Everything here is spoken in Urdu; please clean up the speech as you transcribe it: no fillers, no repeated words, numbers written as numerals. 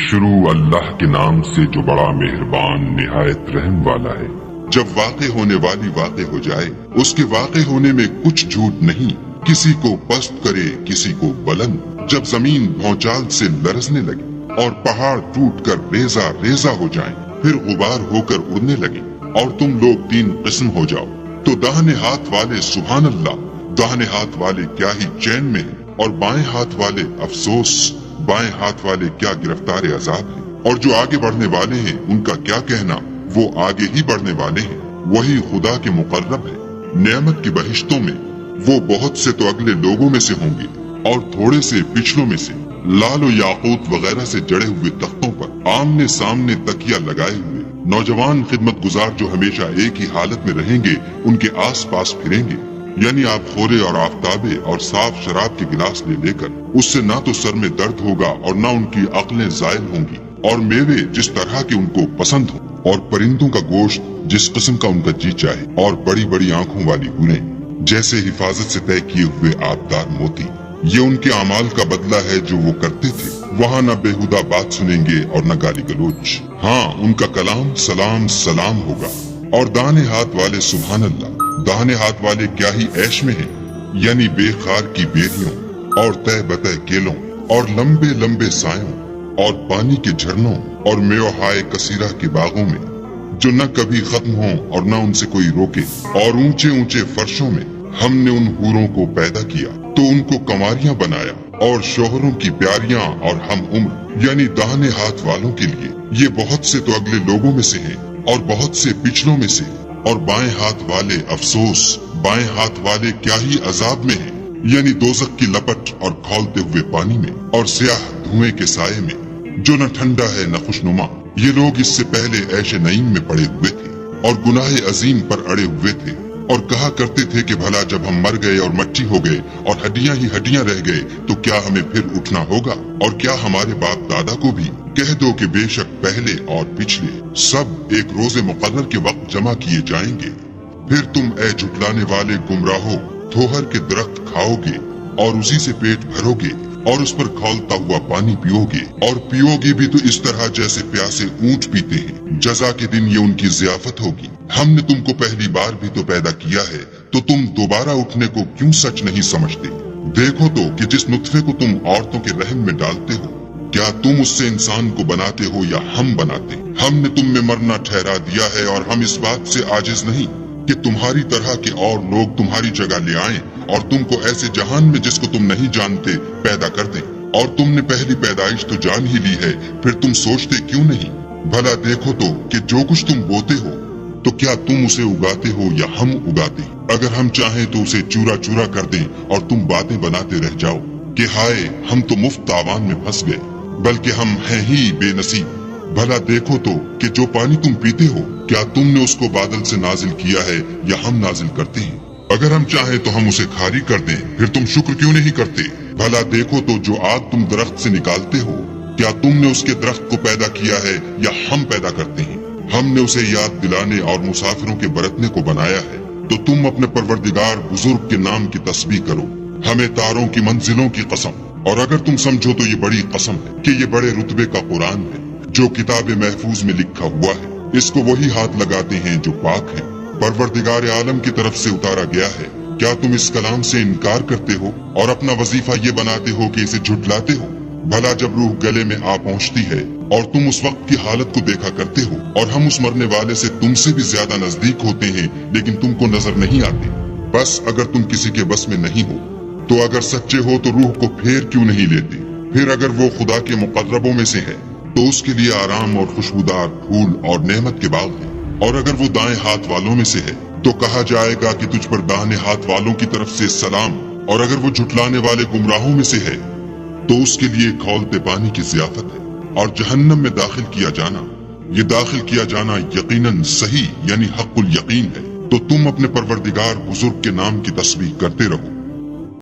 شروع اللہ کے نام سے جو بڑا مہربان نہایت رحم والا ہے۔ جب واقع ہونے والی واقع ہو جائے، اس کے واقع ہونے میں کچھ جھوٹ نہیں، کسی کو پست کرے کسی کو بلند۔ جب زمین بھونچال سے لرزنے لگے اور پہاڑ ٹوٹ کر ریزہ ریزہ ہو جائیں، پھر غبار ہو کر اڑنے لگے اور تم لوگ تین قسم ہو جاؤ، تو داہنے ہاتھ والے سبحان اللہ، داہنے ہاتھ والے کیا ہی چین میں ہیں، اور بائیں ہاتھ والے افسوس، بائیں ہاتھ والے کیا گرفتار عذاب ہیں۔ اور جو آگے بڑھنے والے ہیں ان کا کیا کہنا، وہ آگے ہی بڑھنے والے ہیں، وہی خدا کے مقرب ہے۔ نعمت کی بہشتوں میں وہ بہت سے تو اگلے لوگوں میں سے ہوں گے اور تھوڑے سے پچھلوں میں سے، لال و یاقوت وغیرہ سے جڑے ہوئے تختوں پر آمنے سامنے تکیہ لگائے ہوئے نوجوان خدمت گزار جو ہمیشہ ایک ہی حالت میں رہیں گے، ان کے آس پاس پھریں گے، یعنی آپ خورے اور آفتابے اور صاف شراب کے گلاس لے کر، اس سے نہ تو سر میں درد ہوگا اور نہ ان کی عقلیں زائل ہوں گی، اور میوے جس طرح کے ان کو پسند ہوں، اور پرندوں کا گوشت جس قسم کا ان کا جی چاہے، اور بڑی بڑی آنکھوں والی ہوریں جیسے حفاظت سے طے کیے ہوئے آبدار موتی۔ یہ ان کے اعمال کا بدلہ ہے جو وہ کرتے تھے۔ وہاں نہ بےہودہ بات سنیں گے اور نہ گالی گلوچ، ہاں ان کا کلام سلام سلام ہوگا۔ اور داہنے ہاتھ والے سبحان اللہ، داہنے ہاتھ والے کیا ہی عیش میں ہیں، یعنی بے خار کی بیریوں اور تہ بتہ کیلوں اور لمبے لمبے سایوں اور پانی کے جھرنوں اور میوہائے کثیرہ کے باغوں میں جو نہ کبھی ختم ہوں اور نہ ان سے کوئی روکے۔ اور اونچے اونچے فرشوں میں ہم نے ان حوروں کو پیدا کیا تو ان کو کماریاں بنایا، اور شوہروں کی پیاریاں اور ہم عمر، یعنی داہنے ہاتھ والوں کے لیے یہ بہت سے تو اگلے لوگوں میں سے ہیں اور بہت سے پچھلوں میں سے۔ اور بائیں ہاتھ والے افسوس، بائیں ہاتھ والے کیا ہی عذاب میں ہیں، یعنی دوزخ کی لپٹ اور کھولتے ہوئے پانی میں اور سیاہ دھوئیں کے سائے میں جو نہ ٹھنڈا ہے نہ خوشنما۔ یہ لوگ اس سے پہلے عیش نعیم میں پڑے ہوئے تھے اور گناہ عظیم پر اڑے ہوئے تھے، اور کہا کرتے تھے کہ بھلا جب ہم مر گئے اور مٹی ہو گئے اور ہڈیاں ہی ہڈیاں رہ گئے تو کیا ہمیں پھر اٹھنا ہوگا؟ اور کیا ہمارے باپ دادا کو بھی؟ کہہ دو کہ بے شک پہلے اور پچھلے سب ایک روز مقرر کے وقت جمع کیے جائیں گے۔ پھر تم اے جھٹلانے والے گمراہو تھوہر کے درخت کھاؤ گے اور اسی سے پیٹ بھرو گے اور اس پر کھولتا ہوا پانی پیو گے، اور پیو گے بھی تو اس طرح جیسے پیاسے اونٹ پیتے ہیں۔ جزا کے دن یہ ان کی ضیافت ہوگی۔ ہم نے تم کو پہلی بار بھی تو پیدا کیا ہے، تو تم دوبارہ اٹھنے کو کیوں سچ نہیں سمجھتے؟ دیکھو تو کہ جس نطفے کو تم عورتوں کے رحم میں ڈالتے ہو، کیا تم اس سے انسان کو بناتے ہو یا ہم بناتے؟ ہم نے تم میں مرنا ٹھہرا دیا ہے، اور ہم اس بات سے عاجز نہیں کہ تمہاری طرح کے اور لوگ تمہاری جگہ لے آئیں اور تم کو ایسے جہان میں جس کو تم نہیں جانتے پیدا کر دیں۔ اور تم نے پہلی پیدائش تو جان ہی لی ہے، پھر تم سوچتے کیوں نہیں؟ بھلا دیکھو تو کہ جو کچھ تم بوتے ہو تو کیا تم اسے اگاتے ہو یا ہم اگاتے؟ اگر ہم چاہیں تو اسے چورا چورا کر دیں اور تم باتیں بناتے رہ جاؤ کہ ہائے ہم تو مفت تاوان میں پھنس گئے، بلکہ ہم ہیں ہی بے نصیب۔ بھلا دیکھو تو کہ جو پانی تم پیتے ہو کیا تم نے اس کو بادل سے نازل کیا ہے یا ہم نازل کرتے ہیں؟ اگر ہم چاہیں تو ہم اسے کھاری کر دیں، پھر تم شکر کیوں نہیں کرتے؟ بھلا دیکھو تو جو آگ تم درخت سے نکالتے ہو کیا تم نے اس کے درخت کو پیدا کیا ہے یا ہم پیدا کرتے ہیں؟ ہم نے اسے یاد دلانے اور مسافروں کے برتنے کو بنایا ہے، تو تم اپنے پروردگار بزرگ کے نام کی تسبیح کرو، ہمیں تاروں کی منزلوں کی قسم۔ اور اگر تم سمجھو تو یہ بڑی قسم ہے کہ یہ بڑے رتبے کا قرآن ہے جو کتاب محفوظ میں لکھا ہوا ہے، اس کو وہی ہاتھ لگاتے ہیں جو پاک ہیں، پروردگار عالم کی طرف سے اتارا گیا ہے۔ کیا تم اس کلام سے انکار کرتے ہو اور اپنا وظیفہ یہ بناتے ہو کہ اسے جھٹلاتے ہو؟ بھلا جب روح گلے میں آ پہنچتی ہے اور تم اس وقت کی حالت کو دیکھا کرتے ہو، اور ہم اس مرنے والے سے تم سے بھی زیادہ نزدیک ہوتے ہیں لیکن تم کو نظر نہیں آتے۔ بس اگر تم کسی کے بس میں نہیں ہو تو اگر سچے ہو تو روح کو پھیر کیوں نہیں لیتے؟ پھر اگر وہ خدا کے مقربوں میں سے ہے تو اس کے لیے آرام اور خوشبودار پھول اور نعمت کے باغ ہیں، اور اگر وہ دائیں ہاتھ والوں میں سے ہے تو کہا جائے گا کہ تجھ پر داہنے ہاتھ والوں کی طرف سے سلام، اور اگر وہ جھٹلانے والے گمراہوں میں سے ہے تو اس کے لیے کھولتے پانی کی ضیافت ہے، اور جہنم میں داخل کیا جانا، یہ داخل کیا جانا یقیناً صحیح یعنی حق الیقین ہے۔ تو تم اپنے پروردگار بزرگ کے نام کی تسبیح کرتے رہو۔